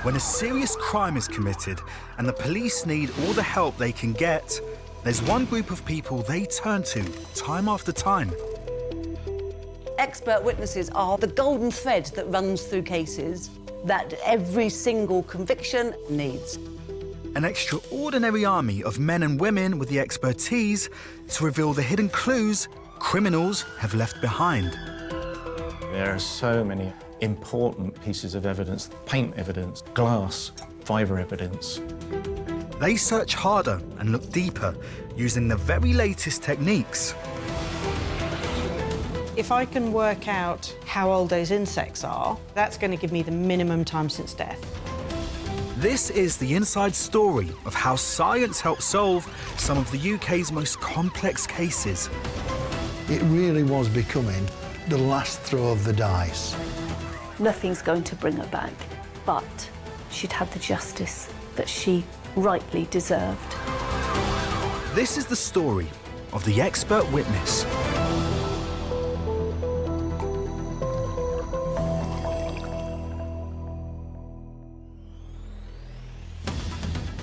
When a serious crime is committed and the police need all the help they can get, there's one group of people they turn to time after time. Expert witnesses are the golden thread that runs through cases that every single conviction needs. An extraordinary army of men and women with the expertise to reveal the hidden clues criminals have left behind. There are so many important pieces of evidence: paint evidence, glass, fibre evidence. They search harder and look deeper using the very latest techniques. If I can work out how old those insects are, that's going to give me the minimum time since death. This is the inside story of how science helped solve some of the UK's most complex cases. It really was becoming the last throw of the dice. Nothing's going to bring her back, but she'd had the justice that she rightly deserved. This is the story of the expert witness.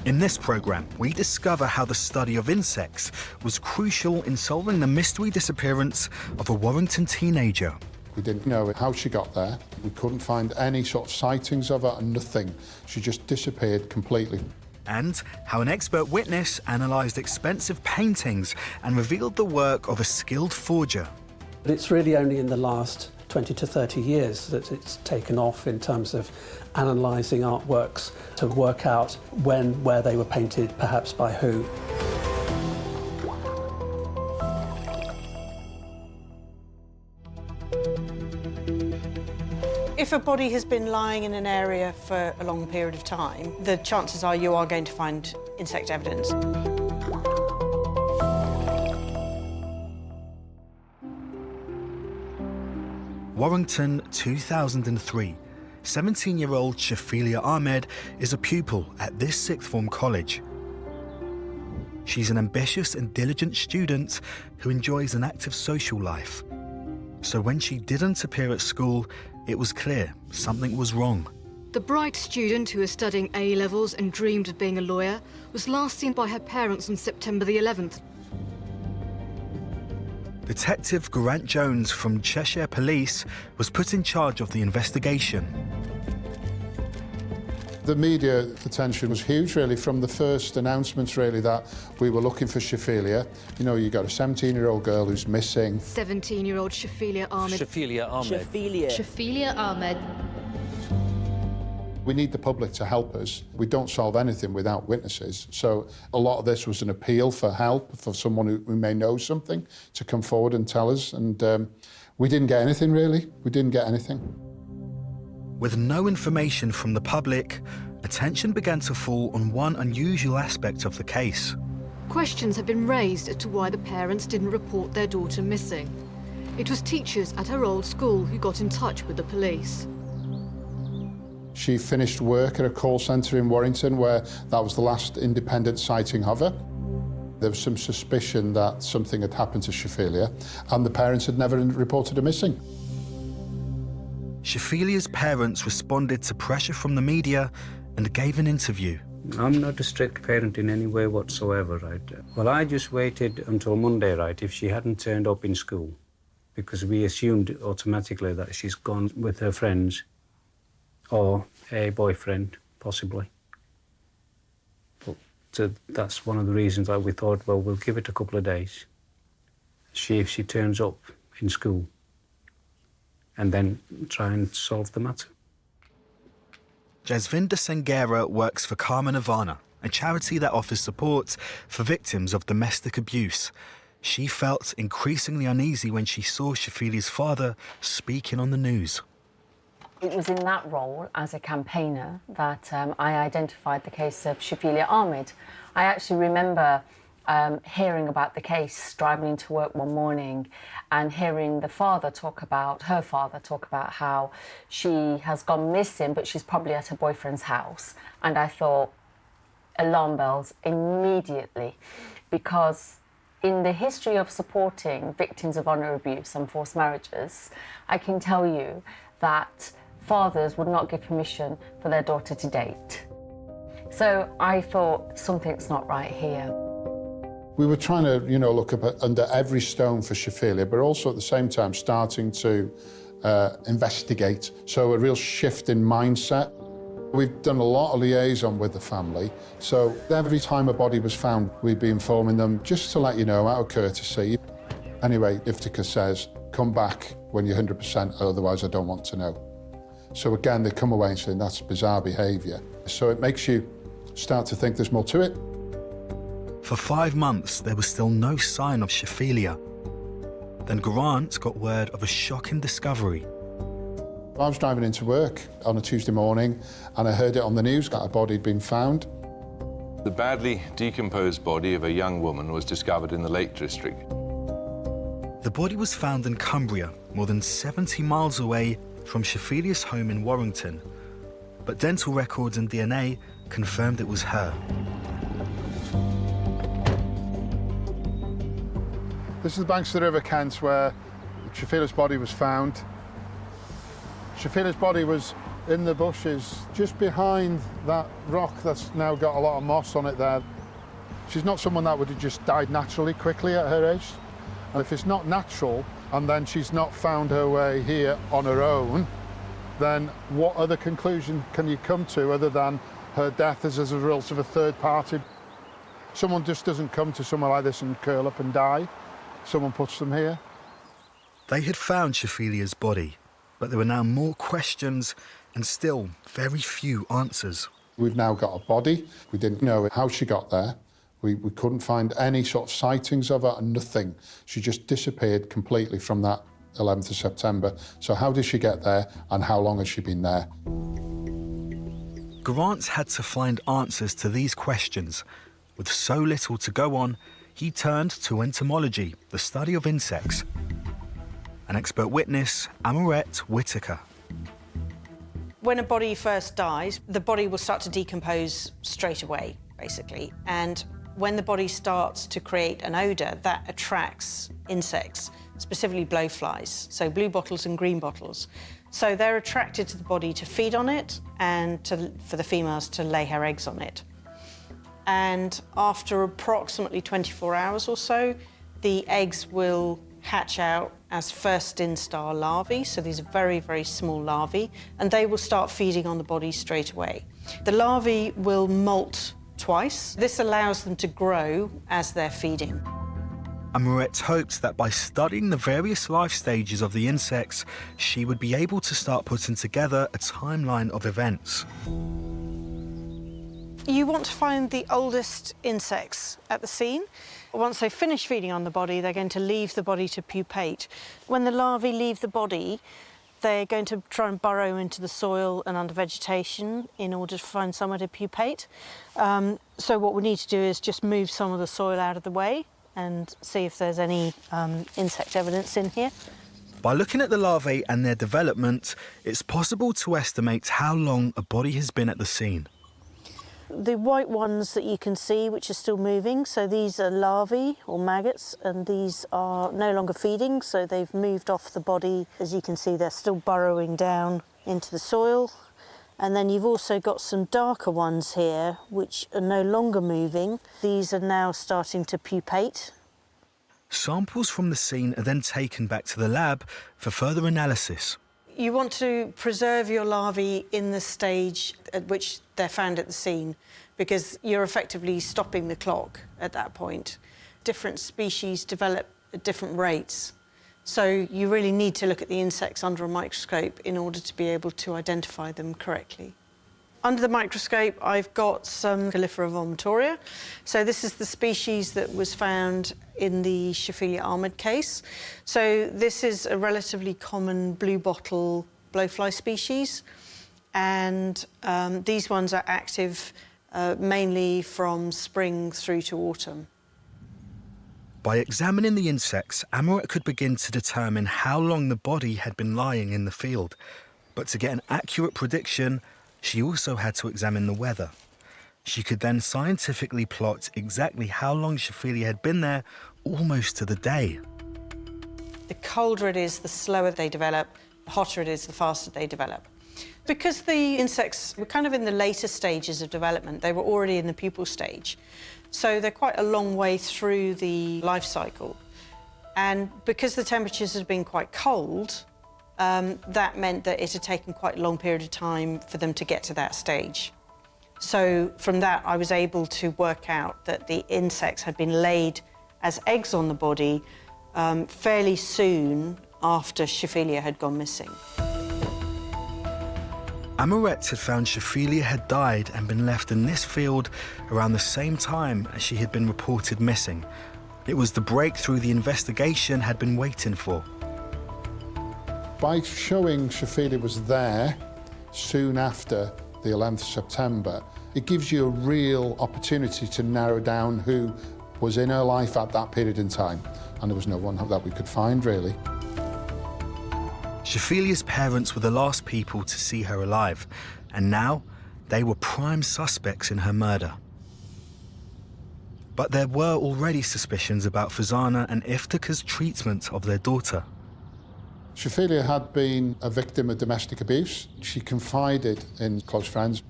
In this programme, we discover how the study of insects was crucial in solving the mystery disappearance of a Warrington teenager. We didn't know how she got there. We couldn't find any sort of sightings of her, and nothing. She just disappeared completely. And how an expert witness analysed expensive paintings and revealed the work of a skilled forger. It's really only in the last 20 to 30 years that it's taken off in terms of analysing artworks to work out when, where they were painted, perhaps by who. If a body has been lying in an area for a long period of time, the chances are you are going to find insect evidence. Warrington, 2003. 17-year-old Shafelia Ahmed is a pupil at this sixth form college. She's an ambitious and diligent student who enjoys an active social life. So when she didn't appear at school, it was clear something was wrong. The bright student who was studying A-levels and dreamed of being a lawyer was last seen by her parents on September the 11th. Detective Geraint Jones from Cheshire Police was put in charge of the investigation. The media attention was huge, really, from the first announcements, really, that we were looking for Shafelia. You know, you got a 17-year-old girl who's missing. 17-year-old Shafelia Ahmed. Shafelia Ahmed. Shafelia Ahmed. We need the public to help us. We don't solve anything without witnesses. So a lot of this was an appeal for help, for someone who may know something, to come forward and tell us. And we didn't get anything, really. We didn't get anything. With no information from the public, attention began to fall on one unusual aspect of the case. Questions have been raised as to why the parents didn't report their daughter missing. It was teachers at her old school who got in touch with the police. She finished work at a call centre in Warrington where that was the last independent sighting of her. There was some suspicion that something had happened to Shafelia, and the parents had never reported her missing. Shafelia's parents responded to pressure from the media and gave an interview. I'm not a strict parent in any way whatsoever, right? Well, I just waited until Monday, right, if she hadn't turned up in school, because we assumed automatically that she's gone with her friends or a boyfriend, possibly. But so that's one of the reasons that we thought, well, we'll give it a couple of days, see if she turns up in school, and then try and solve the matter. Jasvinda Sengera works for Karma Nirvana, a charity that offers support for victims of domestic abuse. She felt increasingly uneasy when she saw Shafelia's father speaking on the news. It was in that role as a campaigner that I identified the case of Shafelia Ahmed. I actually remember hearing about the case, driving into work one morning and hearing her father talk about how she has gone missing, but she's probably at her boyfriend's house. And I thought, alarm bells immediately, because in the history of supporting victims of honour abuse and forced marriages, I can tell you that fathers would not give permission for their daughter to date. So I thought, something's not right here. We were trying to, look up under every stone for Shafelia, but also at the same time starting to investigate. So a real shift in mindset. We've done a lot of liaison with the family, so every time a body was found, we'd be informing them, just to let you know, out of courtesy. Anyway, Iftika says, come back when you're 100%, otherwise I don't want to know. So again, they come away and say, that's bizarre behaviour. So it makes you start to think there's more to it. For 5 months, there was still no sign of Shafelia. Then Grant got word of a shocking discovery. I was driving into work on a Tuesday morning and I heard it on the news that a body had been found. The badly decomposed body of a young woman was discovered in the Lake District. The body was found in Cumbria, more than 70 miles away from Shafelia's home in Warrington. But dental records and DNA confirmed it was her. This is the banks of the River Kent where Shafelia's body was found. Shafelia's body was in the bushes just behind that rock that's now got a lot of moss on it there. She's not someone that would have just died naturally quickly at her age. And if it's not natural and then she's not found her way here on her own, then what other conclusion can you come to other than her death is as a result of a third party? Someone just doesn't come to somewhere like this and curl up and die. Someone puts them here. They had found Shafelia's body, but there were now more questions and still very few answers. We've now got a body. We didn't know how she got there. We couldn't find any sort of sightings of her, nothing. She just disappeared completely from that 11th of September. So how did she get there and how long has she been there? Grant had to find answers to these questions. With so little to go on, he turned to entomology, the study of insects. An expert witness, Amorette Whitaker. When a body first dies, the body will start to decompose straight away, basically. And when the body starts to create an odour, that attracts insects, specifically blowflies, so blue bottles and green bottles. So they're attracted to the body to feed on it and for the females to lay her eggs on it. And after approximately 24 hours or so, the eggs will hatch out as first instar larvae, so these are very, very small larvae, and they will start feeding on the body straight away. The larvae will molt twice. This allows them to grow as they're feeding. Amorette hoped that by studying the various life stages of the insects, she would be able to start putting together a timeline of events. You want to find the oldest insects at the scene. Once they finish feeding on the body, they're going to leave the body to pupate. When the larvae leave the body, they're going to try and burrow into the soil and under vegetation in order to find somewhere to pupate. So what we need to do is just move some of the soil out of the way and see if there's any insect evidence in here. By looking at the larvae and their development, it's possible to estimate how long a body has been at the scene. The white ones that you can see, which are still moving, so these are larvae or maggots, and these are no longer feeding, so they've moved off the body. As you can see, they're still burrowing down into the soil. And then you've also got some darker ones here, which are no longer moving. These are now starting to pupate. Samples from the scene are then taken back to the lab for further analysis. You want to preserve your larvae in the stage at which they're found at the scene, because you're effectively stopping the clock at that point. Different species develop at different rates, so you really need to look at the insects under a microscope in order to be able to identify them correctly. Under the microscope, I've got some Califera vomitoria. So this is the species that was found in the Shafelia Ahmed case. So this is a relatively common blue bottle blowfly species. And these ones are active mainly from spring through to autumn. By examining the insects, Amorette could begin to determine how long the body had been lying in the field. But to get an accurate prediction, she also had to examine the weather. She could then scientifically plot exactly how long Shafelia had been there, almost to the day. The colder it is, the slower they develop. The hotter it is, the faster they develop. Because the insects were kind of in the later stages of development, they were already in the pupal stage. So they're quite a long way through the life cycle. And because the temperatures had been quite cold, that meant that it had taken quite a long period of time for them to get to that stage. So from that, I was able to work out that the insects had been laid as eggs on the body fairly soon after Shafelia had gone missing. Ahmed had found Shafelia had died and been left in this field around the same time as she had been reported missing. It was the breakthrough the investigation had been waiting for. By showing Shafelia was there soon after the 11th of September, it gives you a real opportunity to narrow down who was in her life at that period in time. And there was no one that we could find, really. Shafelia's parents were the last people to see her alive, and now they were prime suspects in her murder. But there were already suspicions about Fazana and Iftika's treatment of their daughter. Shafelia had been a victim of domestic abuse. She confided in close friends.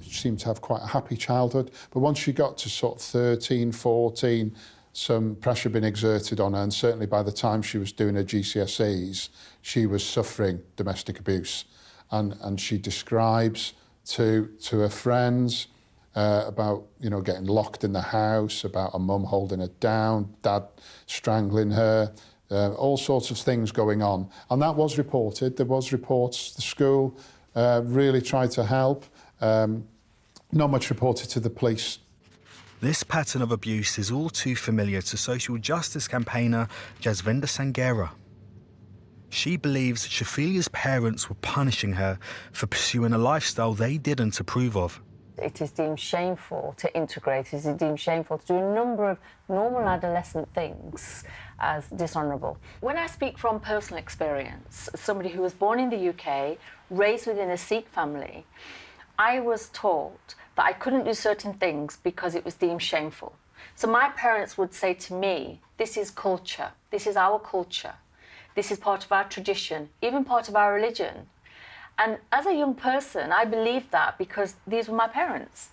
She seemed to have quite a happy childhood, but once she got to sort of 13, 14, some pressure had been exerted on her, and certainly by the time she was doing her GCSEs, she was suffering domestic abuse. And she describes to her friends about, you know, getting locked in the house, about her mum holding her down, dad strangling her, all sorts of things going on. And that was reported. There was reports. The school really tried to help. Not much reported to the police. This pattern of abuse is all too familiar to social justice campaigner Jasvinder Sangera. She believes Shafelia's parents were punishing her for pursuing a lifestyle they didn't approve of. It is deemed shameful to integrate, it is deemed shameful to do a number of normal adolescent things as dishonourable. When I speak from personal experience, somebody who was born in the UK, raised within a Sikh family, I was taught that I couldn't do certain things because it was deemed shameful. So my parents would say to me, this is culture, this is our culture, this is part of our tradition, even part of our religion. And as a young person, I believed that because these were my parents.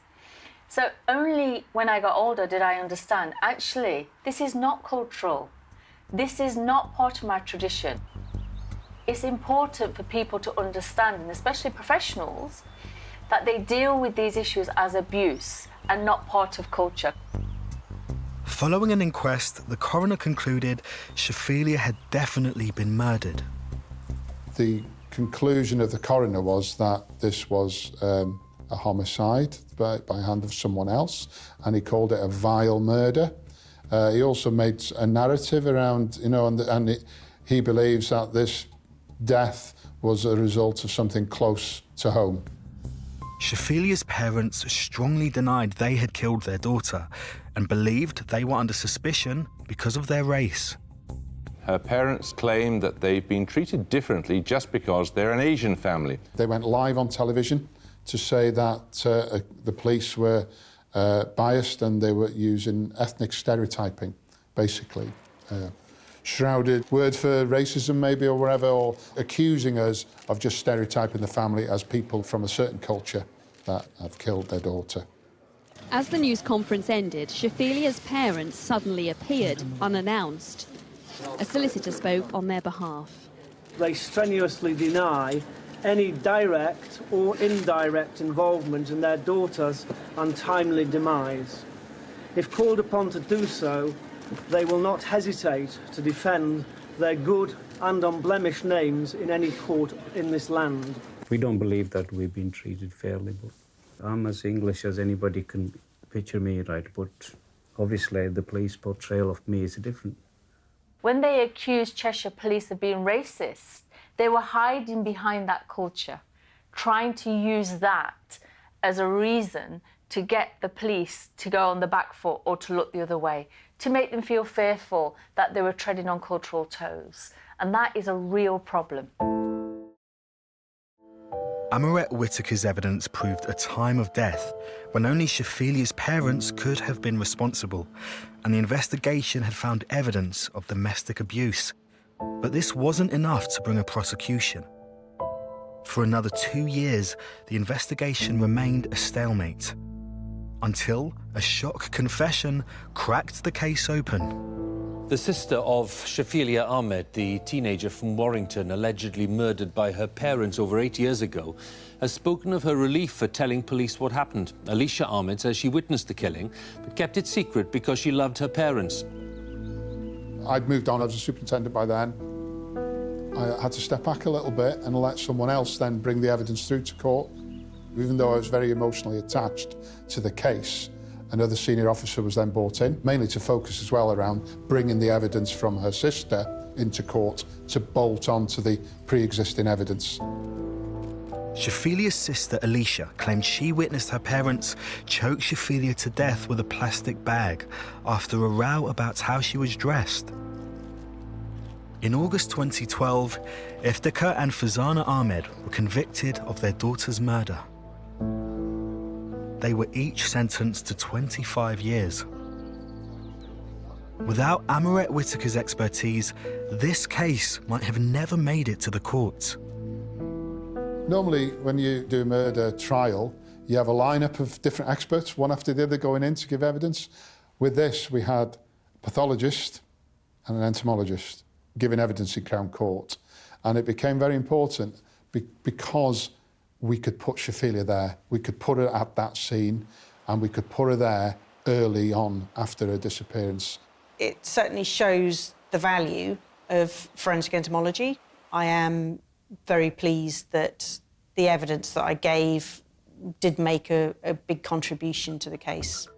So only when I got older did I understand, actually, this is not cultural. This is not part of my tradition. It's important for people to understand, and especially professionals, that they deal with these issues as abuse and not part of culture. Following an inquest, the coroner concluded Shafelia had definitely been murdered. The conclusion of the coroner was that this was a homicide by hand of someone else, and he called it a vile murder. He also made a narrative around, you know, he believes that this death was a result of something close to home. Shafelia's parents strongly denied they had killed their daughter and believed they were under suspicion because of their race. Her parents claim that they've been treated differently just because they're an Asian family. They went live on television to say that the police were biased and they were using ethnic stereotyping, basically. Shrouded word for racism, maybe, or whatever, or accusing us of just stereotyping the family as people from a certain culture that have killed their daughter. As the news conference ended, Shafelia's parents suddenly appeared, unannounced. A solicitor spoke on their behalf. They strenuously deny any direct or indirect involvement in their daughter's untimely demise. If called upon to do so, they will not hesitate to defend their good and unblemished names in any court in this land. We don't believe that we've been treated fairly, but I'm as English as anybody can picture me, right? But obviously the police portrayal of me is different. When they accused Cheshire Police of being racist, they were hiding behind that culture, trying to use that as a reason to get the police to go on the back foot or to look the other way, to make them feel fearful that they were treading on cultural toes. And that is a real problem. Amorette Whitaker's evidence proved a time of death when only Shafelia's parents could have been responsible, and the investigation had found evidence of domestic abuse. But this wasn't enough to bring a prosecution. For another 2 years, the investigation remained a stalemate, until a shock confession cracked the case open. The sister of Shafelia Ahmed, the teenager from Warrington allegedly murdered by her parents over 8 years ago, has spoken of her relief for telling police what happened. Alicia Ahmed says she witnessed the killing, but kept it secret because she loved her parents. I'd moved on as a superintendent by then. I had to step back a little bit and let someone else then bring the evidence through to court. Even though I was very emotionally attached to the case, another senior officer was then brought in, mainly to focus as well around bringing the evidence from her sister into court to bolt onto the pre-existing evidence. Shafelia's sister, Alicia, claimed she witnessed her parents choke Shafelia to death with a plastic bag after a row about how she was dressed. In August 2012, Iftikhar and Fazana Ahmed were convicted of their daughter's murder. They were each sentenced to 25 years. Without Amaret Whitaker's expertise, this case might have never made it to the courts. Normally, when you do a murder trial, you have a lineup of different experts, one after the other, going in to give evidence. With this, we had a pathologist and an entomologist giving evidence in Crown Court. And it became very important because we could put Shafelia there. We could put her at that scene, and we could put her there early on after her disappearance. It certainly shows the value of forensic entomology. I am very pleased that the evidence that I gave did make a big contribution to the case.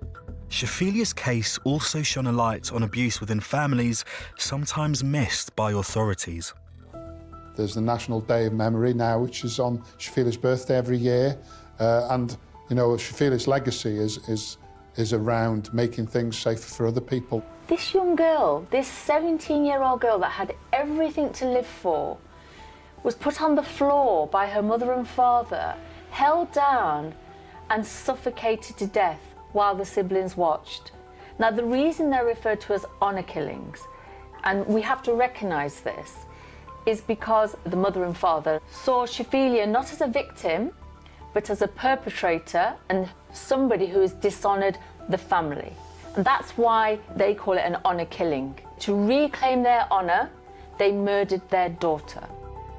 Shafelia's case also shone a light on abuse within families, sometimes missed by authorities. There's the National Day of Memory now, which is on Shafelia's birthday every year. And, you know, Shafelia's legacy is around making things safer for other people. This young girl, this 17-year-old girl that had everything to live for, was put on the floor by her mother and father, held down and suffocated to death while the siblings watched. Now, the reason they're referred to as honour killings, and we have to recognise this, is because the mother and father saw Shafelia not as a victim, but as a perpetrator and somebody who has dishonoured the family. And that's why they call it an honour killing. To reclaim their honour, they murdered their daughter.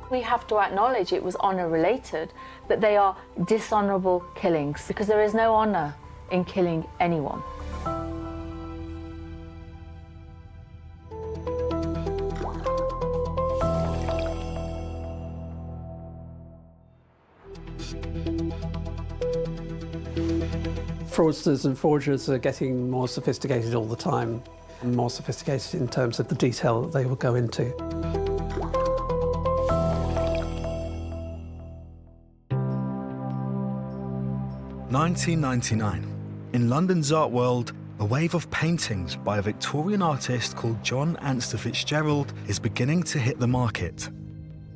We have to acknowledge it was honour related, but they are dishonourable killings because there is no honour in killing anyone. Fraudsters and forgers are getting more sophisticated all the time, and more sophisticated in terms of the detail that they will go into. (1999). In London's art world, a wave of paintings by a Victorian artist called John Anster Fitzgerald is beginning to hit the market.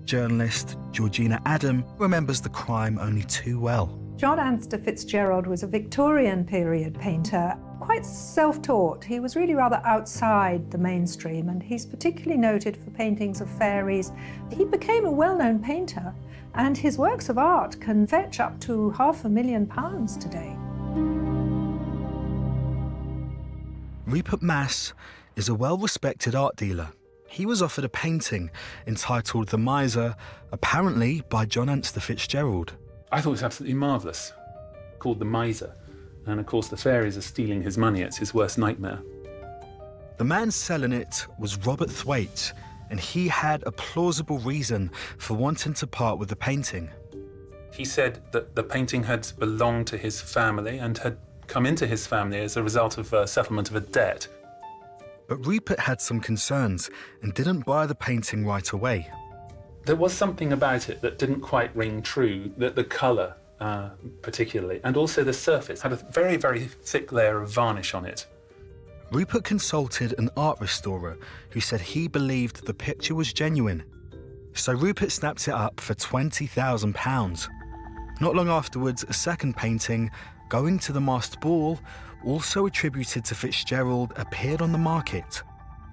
Journalist Georgina Adam remembers the crime only too well. John Anster Fitzgerald was a Victorian period painter, quite self-taught. He was really rather outside the mainstream, and he's particularly noted for paintings of fairies. He became a well-known painter, and his works of art can fetch up to £500,000 today. Rupert Mass is a well-respected art dealer. He was offered a painting entitled The Miser, apparently by John Anster Fitzgerald. I thought it was absolutely marvellous, called The Miser. And of course the fairies are stealing his money, it's his worst nightmare. The man selling it was Robert Thwaite, and he had a plausible reason for wanting to part with the painting. He said that the painting had belonged to his family and had come into his family as a result of a settlement of a debt. But Rupert had some concerns and didn't buy the painting right away. There was something about it that didn't quite ring true, that the colour particularly, and also the surface had a very, very thick layer of varnish on it. Rupert consulted an art restorer who said he believed the picture was genuine. So Rupert snapped it up for £20,000. Not long afterwards, a second painting, Going to the Masked Ball, also attributed to Fitzgerald, appeared on the market.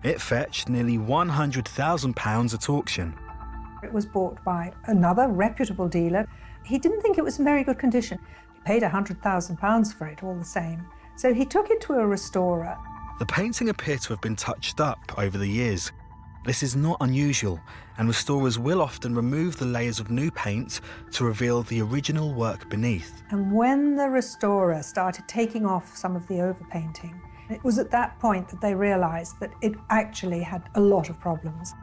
It fetched nearly £100,000 at auction. It was bought by another reputable dealer. He didn't think it was in very good condition. He paid £100,000 for it all the same. So he took it to a restorer. The painting appeared to have been touched up over the years. This is not unusual, and restorers will often remove the layers of new paint to reveal the original work beneath. And when the restorer started taking off some of the overpainting, it was at that point that they realised that it actually had a lot of problems.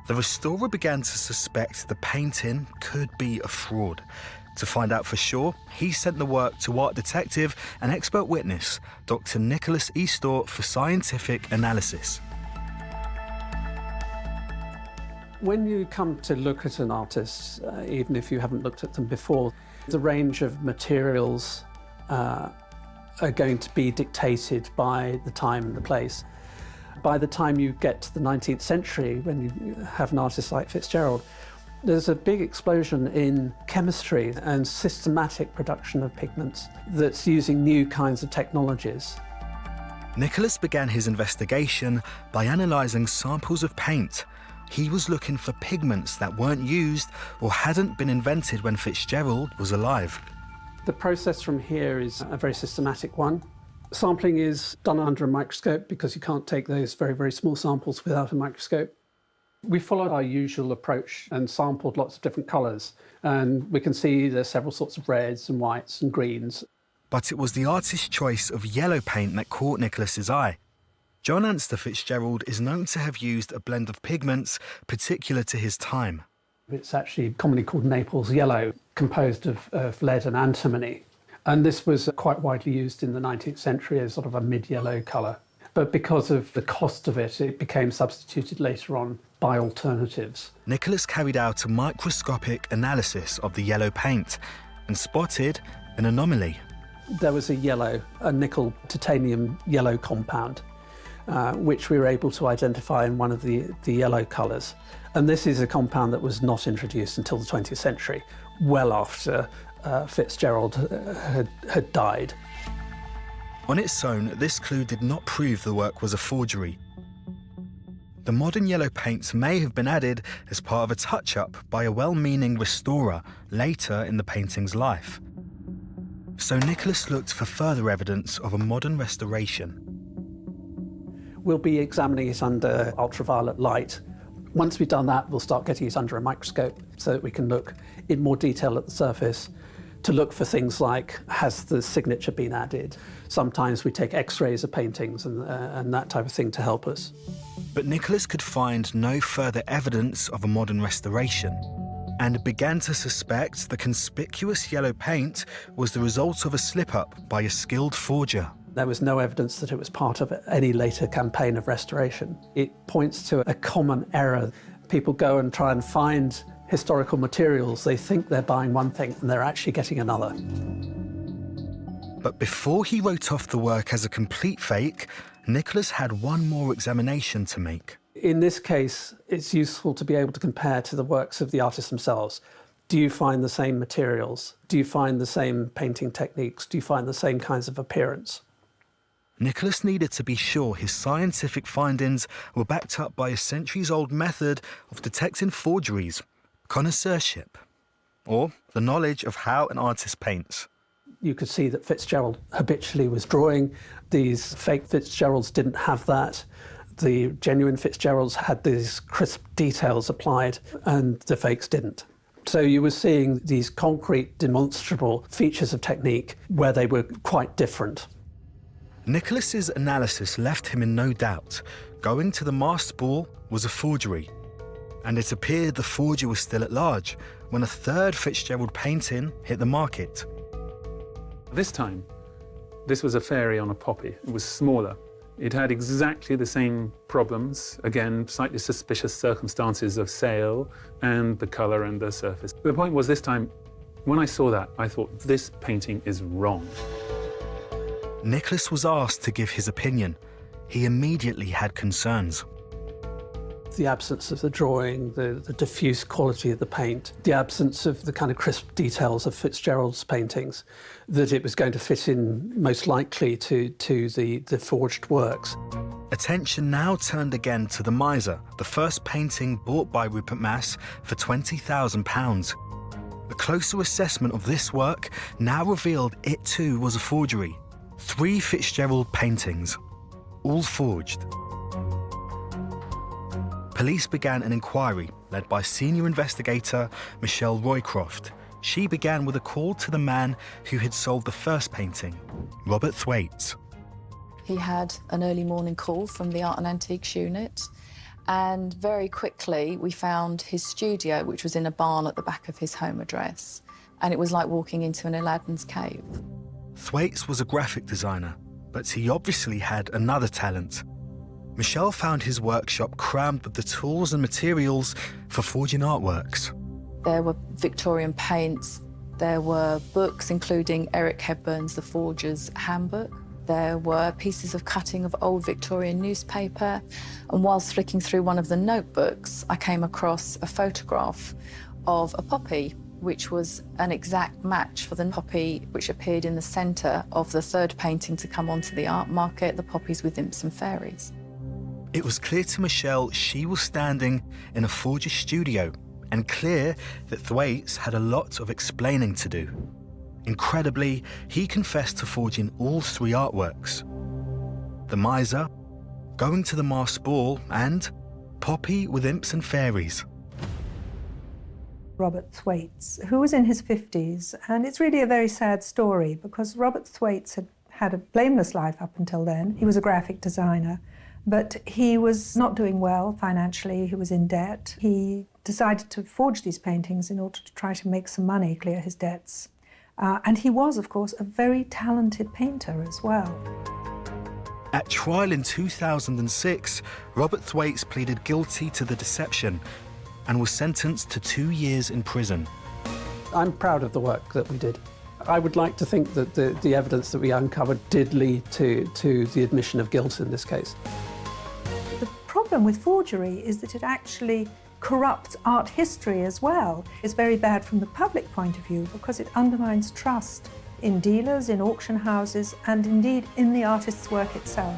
The restorer began to suspect the painting could be a fraud. To find out for sure, he sent the work to art detective and expert witness, Dr. Nicholas Eastor, for scientific analysis. When you come to look at an artist, even if you haven't looked at them before, the range of materials are going to be dictated by the time and the place. By the time you get to the 19th century, when you have an artist like Fitzgerald, there's a big explosion in chemistry and systematic production of pigments that's using new kinds of technologies. Nicholas began his investigation by analysing samples of paint. He was looking for pigments that weren't used or hadn't been invented when Fitzgerald was alive. The process from here is a very systematic one. Sampling is done under a microscope because you can't take those very, very small samples without a microscope. We followed our usual approach and sampled lots of different colours, and we can see there's several sorts of reds and whites and greens. But it was the artist's choice of yellow paint that caught Nicholas's eye. John Anster Fitzgerald is known to have used a blend of pigments particular to his time. It's actually commonly called Naples yellow, composed of lead and antimony. And this was quite widely used in the 19th century as sort of a mid-yellow colour. But because of the cost of it, it became substituted later on by alternatives. Nicholas carried out a microscopic analysis of the yellow paint and spotted an anomaly. There was a nickel titanium yellow compound, which we were able to identify in one of the yellow colours. And this is a compound that was not introduced until the 20th century, well after Fitzgerald had died. On its own, this clue did not prove the work was a forgery. The modern yellow paints may have been added as part of a touch-up by a well-meaning restorer later in the painting's life. So Nicholas looked for further evidence of a modern restoration. We'll be examining it under ultraviolet light. Once we've done that, we'll start getting it under a microscope so that we can look in more detail at the surface to look for things like, has the signature been added? Sometimes we take x-rays of paintings and that type of thing to help us. But Nicholas could find no further evidence of a modern restoration and began to suspect the conspicuous yellow paint was the result of a slip-up by a skilled forger. There was no evidence that it was part of any later campaign of restoration. It points to a common error. People go and try and find historical materials. They think they're buying one thing and they're actually getting another. But before he wrote off the work as a complete fake, Nicholas had one more examination to make. In this case, it's useful to be able to compare to the works of the artists themselves. Do you find the same materials? Do you find the same painting techniques? Do you find the same kinds of appearance? Nicholas needed to be sure his scientific findings were backed up by a centuries-old method of detecting forgeries, connoisseurship, or the knowledge of how an artist paints. You could see that Fitzgerald habitually was drawing. These fake Fitzgeralds didn't have that. The genuine Fitzgeralds had these crisp details applied, and the fakes didn't. So you were seeing these concrete, demonstrable features of technique where they were quite different. Nicholas's analysis left him in no doubt. Going to the masked ball was a forgery, and it appeared the forger was still at large when a third Fitzgerald painting hit the market. This time, this was a fairy on a poppy. It was smaller. It had exactly the same problems, again, slightly suspicious circumstances of sale and the colour and the surface. The point was this time, when I saw that, I thought, this painting is wrong. Nicholas was asked to give his opinion. He immediately had concerns. The absence of the drawing, the diffuse quality of the paint, the absence of the kind of crisp details of Fitzgerald's paintings, that it was going to fit in most likely to the forged works. Attention now turned again to The Miser, the first painting bought by Rupert Mass for £20,000. A closer assessment of this work now revealed it too was a forgery. 3 Fitzgerald paintings, all forged. Police began an inquiry led by senior investigator Michelle Roycroft. She began with a call to the man who had sold the first painting, Robert Thwaites. He had an early morning call from the Art and Antiques unit, and very quickly we found his studio, which was in a barn at the back of his home address, and it was like walking into an Aladdin's cave. Thwaites was a graphic designer, but he obviously had another talent. Michelle found his workshop crammed with the tools and materials for forging artworks. There were Victorian paints, there were books including Eric Hepburn's The Forger's Handbook. There were pieces of cutting of old Victorian newspaper, and whilst flicking through one of the notebooks, I came across a photograph of a poppy, which was an exact match for the poppy which appeared in the centre of the third painting to come onto the art market, The Poppies with Imps and Fairies. It was clear to Michelle she was standing in a forger's studio, and clear that Thwaites had a lot of explaining to do. Incredibly, he confessed to forging all 3 artworks: The Miser, Going to the Masked Ball, and Poppy with Imps and Fairies. Robert Thwaites, who was in his 50s, and it's really a very sad story because Robert Thwaites had had a blameless life up until then. He was a graphic designer, but he was not doing well financially. He was in debt. He decided to forge these paintings in order to try to make some money, clear his debts. And he was, of course, a very talented painter as well. At trial in 2006, Robert Thwaites pleaded guilty to the deception and was sentenced to 2 years in prison. I'm proud of the work that we did. I would like to think that the evidence that we uncovered did lead to the admission of guilt in this case. The problem with forgery is that it actually corrupts art history as well. It's very bad from the public point of view because it undermines trust in dealers, in auction houses, and indeed in the artist's work itself.